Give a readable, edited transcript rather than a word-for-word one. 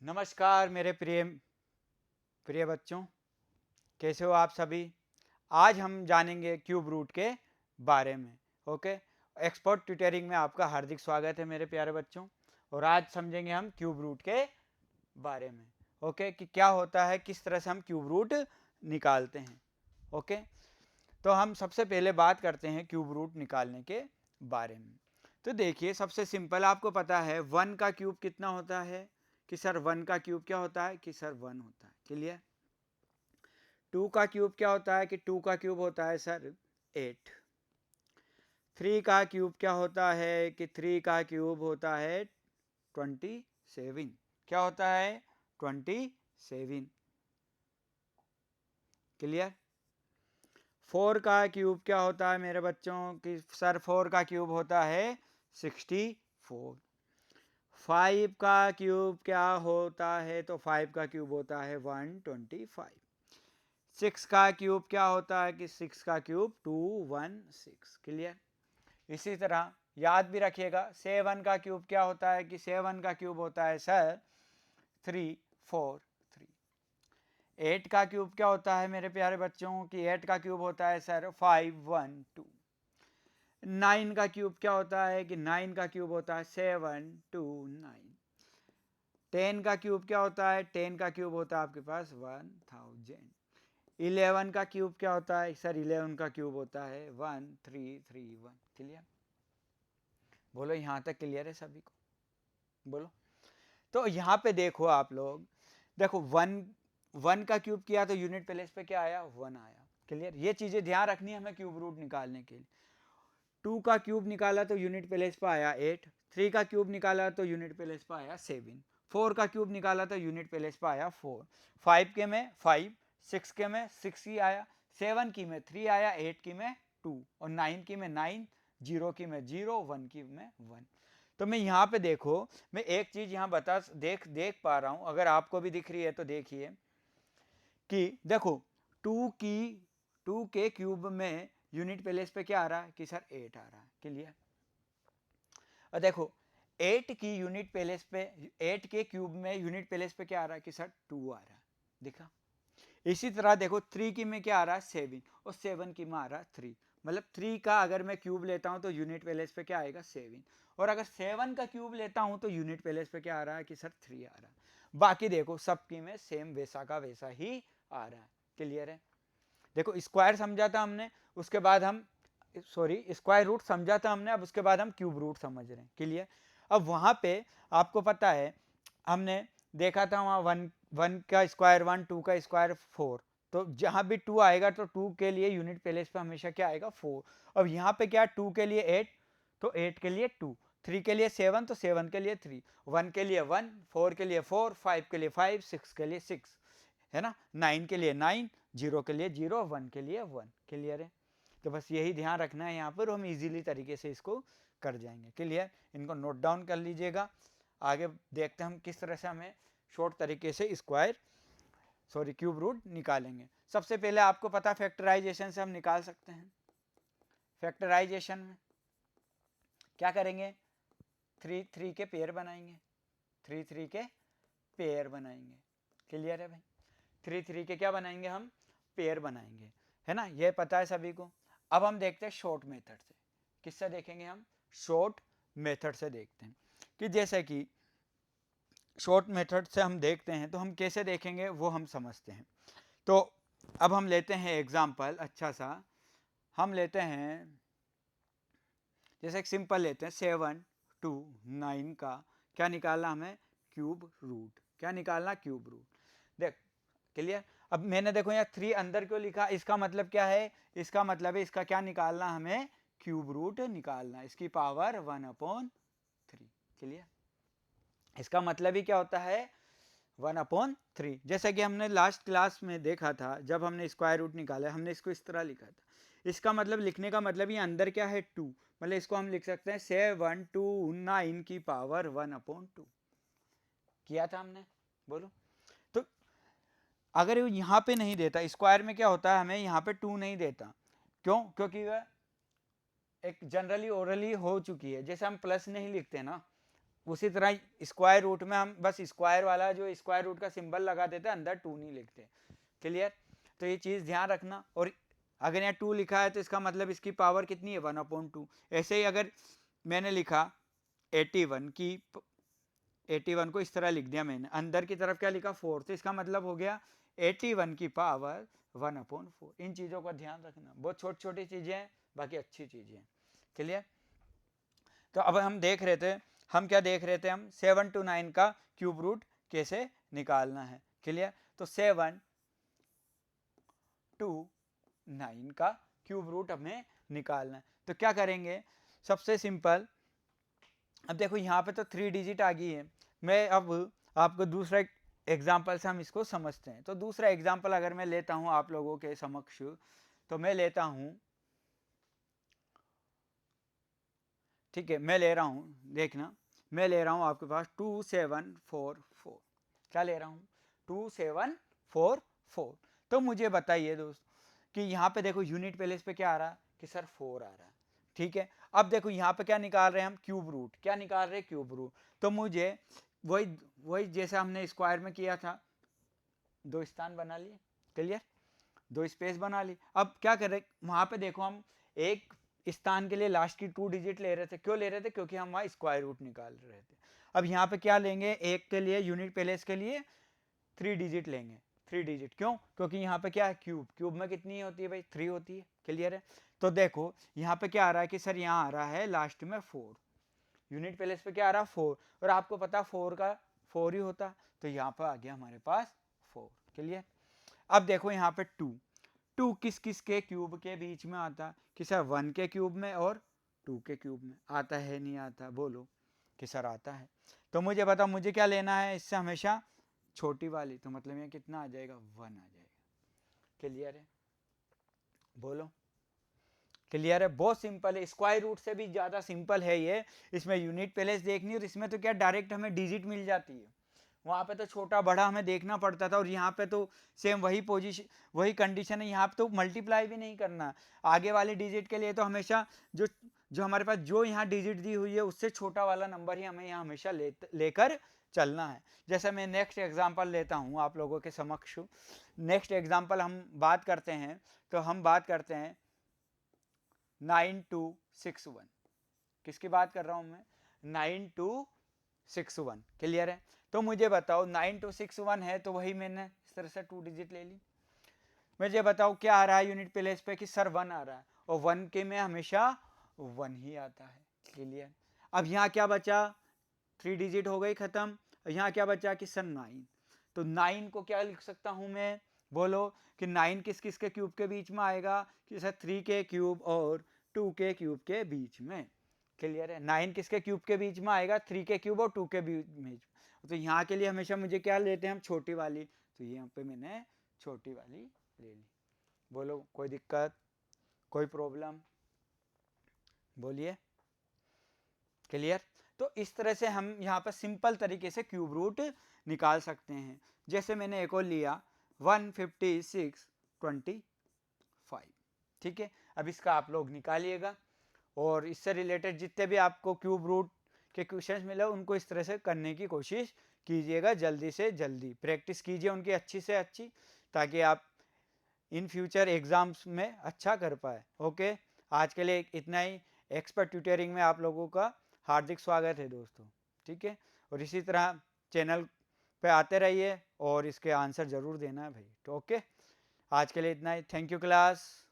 नमस्कार मेरे प्रिय प्रिय बच्चों, कैसे हो आप सभी। आज हम जानेंगे क्यूब रूट के बारे में। ओके, एक्सपर्ट ट्यूटरिंग में आपका हार्दिक स्वागत है मेरे प्यारे बच्चों। और आज समझेंगे हम क्यूब रूट के बारे में। ओके, कि क्या होता है, किस तरह से हम क्यूब रूट निकालते हैं। ओके, तो हम सबसे पहले बात करते हैं क्यूब रूट निकालने के बारे में। तो देखिए, सबसे सिंपल आपको पता है 1 का क्यूब कितना होता है कि सर 1 का क्यूब क्या होता है कि सर 1 होता है। क्लियर। 2 का क्यूब क्या होता है कि 2 का क्यूब होता है सर 8। 3 का क्यूब क्या होता है कि 3 का क्यूब होता है 27। क्या होता है 27। क्लियर। 4 का क्यूब क्या होता है मेरे बच्चों कि सर 4 का क्यूब होता है 64। 5 का क्यूब क्या होता है तो 5 का क्यूब होता है 125। 6 का क्यूब क्या होता है कि 6 का क्यूब 216। क्लियर। इसी तरह याद भी रखिएगा 7 का क्यूब क्या होता है कि 7 का क्यूब होता है सर 343। 8 का क्यूब क्या होता है मेरे प्यारे बच्चों कि 8 का क्यूब होता है सर 512। 9 का क्यूब क्या होता है कि 9 का क्यूब होता है 729। 10 का क्यूब क्या होता है 10 का क्यूब होता है आपके पास 1000। 11 का क्यूब क्या होता है सर 11 का क्यूब होता है 1331। क्लियर। बोलो यहाँ तक क्लियर है सभी को, बोलो। तो यहाँ पे देखो आप लोग, देखो 1 का क्यूब किया तो यूनिट प्लेस पे क्या आया 1 आया। क्लियर। ये चीजें ध्यान रखनी है हमें क्यूब रूट निकालने के लिए। 2 का क्यूब निकाला तो यूनिट प्लेस पे आया 8। 3 का क्यूब निकाला तो यूनिट प्लेस पे आया 7। 4 का क्यूब निकाला तो यूनिट प्लेस पे आया 4। 5 के में 5, 6 के में 6 ही आया, 7 की में 3 आया, 8 की में 2 और 9 की में 9, 0 की में 0, 1 की में 1। तो मैं यहाँ पे देखो, मैं एक चीज यहाँ बता देख पा रहा हूँ, अगर आपको भी दिख रही है तो देखिए कि देखो 2 के क्यूब में यूनिट प्लेस पे क्या आ रहा है कि सर 8 आ रहा है। क्लियर। और देखो 8 की यूनिट प्लेस पे 8 के क्यूब में यूनिट प्लेस पे क्या आ रहा है कि सर 2 आ रहा है। देखा। इसी तरह देखो 3 की में क्या आ रहा है 7 और 7 की में आ रहा है 3। मतलब 3 का अगर मैं क्यूब लेता हूं तो यूनिट प्लेस पे क्या आएगा 7। और अगर 7 का क्यूब लेता हूं तो यूनिट प्लेस पे क्या आ रहा है कि सर 3 आ रहा है। बाकी देखो सबकी में सेम वैसा का वैसा ही आ रहा है। क्लियर है। देखो स्क्वायर समझा था हमने, उसके बाद हम स्क्वायर रूट समझा था हमने, अब उसके बाद हम क्यूब रूट समझ रहे हैं। क्लियर। अब वहां पे आपको पता है हमने देखा था वहां 1 का स्क्वायर 1, 2 का स्क्वायर 4। तो जहां भी 2 आएगा तो 2 के लिए यूनिट प्लेस पे हमेशा क्या आएगा 4। अब यहाँ पे क्या 2 के लिए 8 तो 8 के लिए 2, 3 के लिए 7 तो 7 के लिए 3, 1 के लिए 1, 4 के लिए 4, 5 के लिए 5, 6 के लिए 6, है ना, 9 के लिए 9, 0 के लिए 0, 1 के लिए 1। क्लियर है। तो बस यही ध्यान रखना है यहाँ पर, हम इजीली तरीके से इसको कर जाएंगे। क्लियर। इनको नोट डाउन कर लीजिएगा। आगे देखते हैं हम किस तरह से हमें शॉर्ट तरीके से क्यूब रूट निकालेंगे। सबसे पहले आपको पता फैक्टराइजेशन से हम निकाल सकते हैं। फैक्टराइजेशन में क्या करेंगे 3 3 के पेयर बनाएंगे, 3 3 के पेयर बनाएंगे। क्लियर है भाई। 3 3 के क्या बनाएंगे हम पेयर बनाएंगे, है ना, ये पता है सभी को। अब हम देखते हैं शॉर्ट मेथड से। किससे देखेंगे हम शॉर्ट मेथड से देखते हैं कि जैसे कि शॉर्ट मेथड से हम देखते हैं तो हम कैसे देखेंगे वो हम समझते हैं। तो अब हम लेते हैं एग्जाम्पल अच्छा सा, हम लेते हैं जैसे एक सिंपल लेते हैं 7 2 9 का क्या निकालना हमें क्यूब रूट। क्या निकालना क्यूब रूट। देख। क्लियर। अब मैंने देखो यहाँ 3 अंदर क्यों लिखा, इसका मतलब क्या है, इसका मतलब है इसका क्या निकालना हमें क्यूब रूट निकालना, इसकी पावर 1/3। क्लियर। इसका मतलब ही क्या होता है 1/3। जैसा कि हमने लास्ट क्लास में देखा था जब हमने स्क्वायर रूट निकाला, हमने इसको इस तरह लिखा था। इसका मतलब लिखने का मतलब ये अंदर क्या है 2, मतलब इसको हम लिख सकते हैं 7 2 9 की पावर 1/2 किया था हमने। बोलो। तो अगर यहाँ पे नहीं देता स्क्वायर में क्या होता है हमें यहाँ पे 2 नहीं देता, क्यों, क्योंकि वह एक जनरली ओरली हो चुकी है। जैसे हम प्लस नहीं लिखते ना, उसी तरह स्क्वायर रूट में हम बस स्क्वायर वाला जो स्क्वायर रूट का सिंबल लगा देते हैं, अंदर 2 नहीं लिखते। क्लियर? तो ये चीज़ ध्यान रखना। और अगर यहाँ 2 लिखा है तो इसका मतलब इसकी पावर कितनी है, 1/2। ऐसे ही अगर मैंने लिखा 81 की 81 को इस तरह लिख दिया मैंने, अंदर की तरफ क्या लिखा 4, तो इसका मतलब हो गया 81 की पावर 1/4। इन चीज़ों का ध्यान रखना, बहुत छोटी छोटी चीज़ें हैं, बाकी अच्छी चीज़ें हैं। क्लियर? तो अब हम देख रहे थे, हम क्या देख रहे थे, हम 7 to 9 का क्यूब रूट कैसे निकालना है। क्लियर? तो 7 to 9 का क्यूब रूट हमें निकालना है। तो क्या करेंगे, सबसे सिंपल, अब देखो यहाँ पे तो 3 डिजिट आ गई है। मैं अब आपको दूसरा एग्जाम्पल से हम इसको समझते हैं। तो दूसरा एग्जाम्पल अगर मैं लेता हूँ आप लोगों के समक्ष, तो मैं लेता हूँ, ठीक है, मैं ले रहा हूँ, देखना, मैं ले रहा हूँ आपके पास 2744। क्या ले रहा हूँ, 2744। तो मुझे बताइए दोस्त कि यहाँ पे देखो यूनिट प्लेस पे क्या आ रहा है कि सर 4 आ रहा है। ठीक है, अब देखो यहाँ पे क्या निकाल रहे हैं हम, क्यूब रूट। क्या निकाल रहे हैं, क्यूब रूट। तो मुझे वही वही जैसे हमने स्क्वायर में किया था, 2 स्थान बना लिए। क्लियर? 2 स्पेस बना ली। अब क्या करें, वहां पे देखो हम एक स्थान के लिए लास्ट की 2 डिजिट ले रहे थे। क्यों ले रहे थे, क्योंकि हम वहां स्क्वायर रूट निकाल रहे थे। अब यहाँ पे क्या लेंगे, एक के लिए यूनिट प्लेस के लिए 3 डिजिट लेंगे। 3 डिजिट क्यों, क्योंकि यहाँ पे क्या है, क्यूब। क्यूब में कितनी होती है भाई, 3 होती है। क्लियर है? तो देखो यहाँ पे क्या आ रहा है कि सर यहाँ आ रहा है लास्ट में 4, यूनिट प्लेस पे क्या आ रहा है 4, और आपको पता 4 का 4 ही होता, तो यहाँ पर आ गया हमारे पास 4। क्लियर? अब देखो यहाँ पे 2 किस किस के क्यूब के बीच में आता, कि सर 1 के क्यूब में और 2 के क्यूब में आता है, नहीं आता, बोलो कि सर आता है। तो मुझे बता, मुझे क्या लेना है इससे, हमेशा छोटी वाली। तो मतलब ये कितना आ जाएगा, 1 आ जाएगा। क्लियर है, बोलो? क्लियर है? बहुत सिंपल है, स्क्वायर रूट से भी ज़्यादा सिंपल है ये। इसमें यूनिट प्लेस देखनी, और इसमें तो क्या डायरेक्ट हमें डिजिट मिल जाती है। वहाँ पे तो छोटा बड़ा हमें देखना पड़ता था, और यहाँ पे तो सेम वही पोजीशन, वही कंडीशन है। यहाँ पे तो मल्टीप्लाई भी नहीं करना, आगे वाले डिजिट के लिए तो हमेशा जो जो हमारे पास जो यहाँ डिजिट दी हुई है उससे छोटा वाला नंबर ही हमें यहाँ हमेशा लेकर चलना है। जैसे मैं नेक्स्ट एग्जाम्पल लेता हूँ आप लोगों के समक्ष। नेक्स्ट एग्जाम्पल हम बात करते हैं, तो हम बात करते हैं 9261। किसकी बात कर रहा हूँ मैं, 9261। क्लियर है? तो मुझे बताओ 9261 है, तो वही मैंने इस तरह से 2 डिजिट ले ली। मुझे बताओ क्या आ रहा है यूनिट प्लेस पे, कि सर 1 आ रहा है, और 1 के में हमेशा 1 ही आता है। क्लियर? अब यहाँ क्या बचा, 3 डिजिट हो गई खत्म। यहाँ क्या बचा कि सर 9। तो 9 को क्या लिख सकता हूँ मैं, बोलो कि 9 किस किस के क्यूब के बीच में आएगा, कि सर 3 के क्यूब और 2 के क्यूब के बीच में। क्लियर है? 9 किसके क्यूब के बीच में आएगा, 3 के क्यूब और 2 के बीच में। तो यहाँ के लिए हमेशा मुझे क्या लेते हैं हम, छोटी वाली। तो यहाँ पे मैंने छोटी वाली ले ली। बोलो कोई दिक्कत, कोई प्रॉब्लम, बोलिए? क्लियर? तो इस तरह से हम यहाँ पर सिंपल तरीके से क्यूब रूट निकाल सकते हैं। जैसे मैंने एक और लिया 15625। ठीक है, अब इसका आप लोग निकालिएगा, और इससे रिलेटेड जितने भी आपको क्यूब रूट के क्वेश्चंस मिले उनको इस तरह से करने की कोशिश कीजिएगा। जल्दी से जल्दी प्रैक्टिस कीजिए उनकी अच्छी से अच्छी, ताकि आप इन फ्यूचर एग्जाम्स में अच्छा कर पाए। ओके, आज के लिए इतना ही। एक्सपर्ट ट्यूटरिंग में आप लोगों का हार्दिक स्वागत है दोस्तों। ठीक है, और इसी तरह चैनल पे आते रहिए और इसके आंसर ज़रूर देना है भाई। तो ओके, आज के लिए इतना ही। Thank you class.